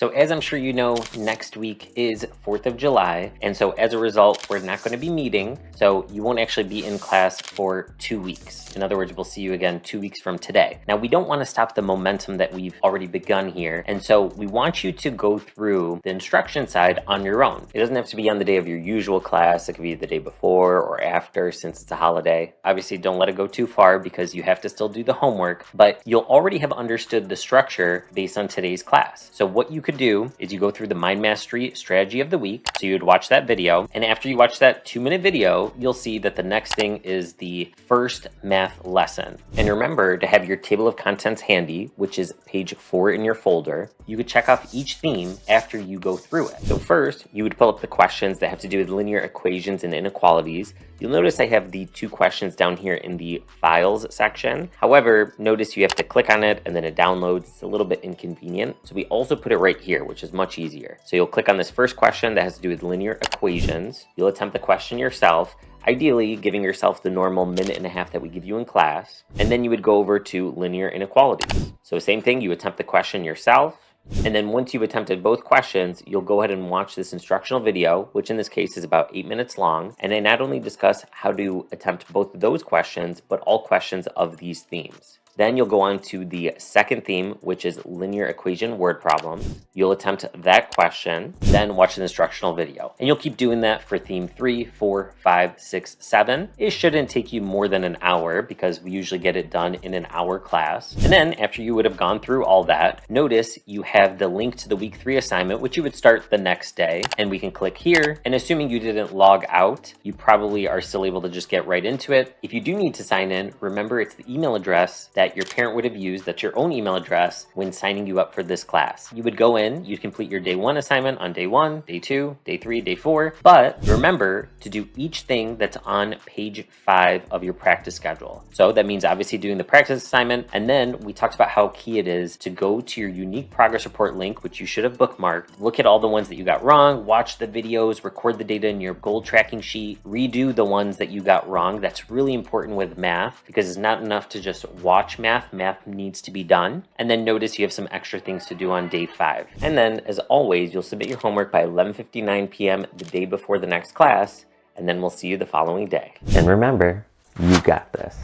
So as I'm sure you know, next week is 4th of July. And so as a result, we're not going to be meeting. So you won't actually be in class for 2 weeks. In other words, we'll see you again 2 weeks from today. Now, we don't want to stop the momentum that we've already begun here. And so we want you to go through the instruction side on your own. It doesn't have to be on the day of your usual class. It could be the day before or after, since it's a holiday. Obviously, don't let it go too far because you have to still do the homework, but you'll already have understood the structure based on today's class. So what you could do is you go through the Mind Mastery Strategy of the Week. So you would watch that video, and after you watch that 2-minute video, you'll see that the next thing is the first math lesson. And remember to have your table of contents handy, which is page 4 in your folder. You could check off each theme after you go through it. So first, you would pull up the questions that have to do with linear equations and inequalities. You'll notice I have the 2 questions down here in the files section. However, notice you have to click on it and then it downloads. It's a little bit inconvenient. So we also put it right here, which is much easier. So you'll click on this first question that has to do with linear equations. You'll attempt the question yourself, ideally giving yourself the normal minute and a half that we give you in class. And then you would go over to linear inequalities. So same thing, you attempt the question yourself. And then once you've attempted both questions, you'll go ahead and watch this instructional video, which in this case is about 8 minutes long. And I not only discuss how to attempt both of those questions, but all questions of these themes. Then you'll go on to the second theme, which is linear equation word problems. You'll attempt that question, then watch an instructional video. And you'll keep doing that for theme 3, 4, 5, 6, 7. It shouldn't take you more than an hour because we usually get it done in an hour class. And then after you would have gone through all that, notice you have the link to the week 3 assignment, which you would start the next day. And we can click here. And assuming you didn't log out, you probably are still able to just get right into it. If you do need to sign in, remember it's the email address that your parent would have used, that's your own email address, when signing you up for this class. You would go in, you'd complete your day 1 assignment on day 1, day 2, day 3, day 4, but remember to do each thing that's on page 5 of your practice schedule. So that means obviously doing the practice assignment, and then we talked about how key it is to go to your unique progress report link, which you should have bookmarked, look at all the ones that you got wrong, watch the videos, record the data in your goal tracking sheet, redo the ones that you got wrong. That's really important with math because it's not enough to just watch math needs to be done. And then notice you have some extra things to do on day 5. And then as always, you'll submit your homework by 11:59 p.m. the day before the next class, and then we'll see you the following day. And remember, you got this.